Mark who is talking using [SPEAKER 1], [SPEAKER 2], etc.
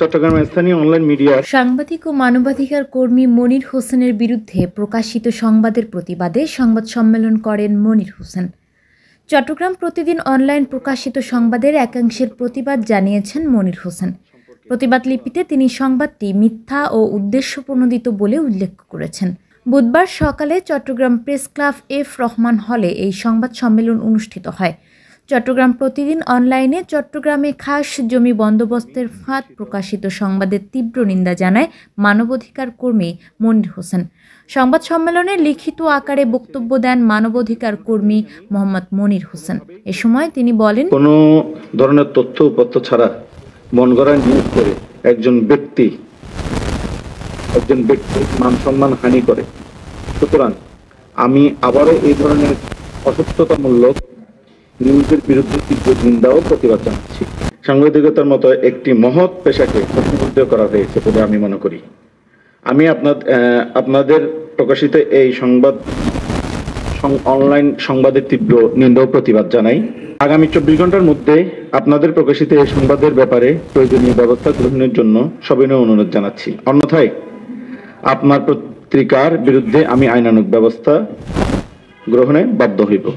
[SPEAKER 1] চট্টগ্রামের স্থানীয় অনলাইন মিডিয়ার
[SPEAKER 2] সাংবাদিক ও মানবাধিকার কর্মী মনির হোসেনের বিরুদ্ধে প্রকাশিত সংবাদের প্রতিবাদে সংবাদ সম্মেলন করেন মনির হোসেন। চট্টগ্রাম প্রতিদিন অনলাইন প্রকাশিত সংবাদের একাংশের প্রতিবাদ জানিয়েছেন মনির হোসেন। প্রতিবাদ লিপিতে তিনি সংবাদটি মিথ্যা ও উদ্দেশ্যপ্রণোদিত বলে উল্লেখ করেছেন। বুধবার সকালে Chittagong press club F Rahman হলে এই সংবাদ সম্মেলন অনুষ্ঠিত হয়। চট্টগ্রাম প্রতিদিন অনলাইনে চট্টগ্রামে খাস জমি বন্দোবস্তের ফাঁদ প্রকাশিত সংবাদের তীব্র নিন্দা জানায় মানবাধিকার কর্মী মনির হোসেন। সংবাদ সম্মেলনে লিখিত আকারে বক্তব্য দেন মানবাধিকার কর্মী মোহাম্মদ মনির হোসেন। এ সময় তিনি বলেন,
[SPEAKER 1] কোনো ধরনের তথ্য উপত্য ছাড়া মন গড়া নিউজ করে একজন ব্যক্তি মান সম্মান হানি করে। সুতরাং আমি আবারও এই ধরনের অসত্যতামূলক নিউজের বিরুদ্ধে তীব্র নিন্দা ও প্রতিবাদ জানাচ্ছি। সাংবাদিকতার মতো একটি মহৎ পেশাকে প্রশ্নবিদ্ধ করা হয়েছে বলে আমি মনে করি। আমি আপনাদের প্রকাশিত এই অনলাইন সংবাদের তীব্র নিন্দা ও প্রতিবাদ জানাই। আগামী 24 ঘন্টার মধ্যে আপনাদের প্রকাশিত এই সংবাদের ব্যাপারে প্রয়োজনীয় ব্যবস্থা গ্রহণের জন্য সবিনয় অনুরোধ জানাচ্ছি। অন্যথায় আপনার পত্রিকার বিরুদ্ধে আমি আইনানুগ ব্যবস্থা গ্রহণে বাধ্য হইব।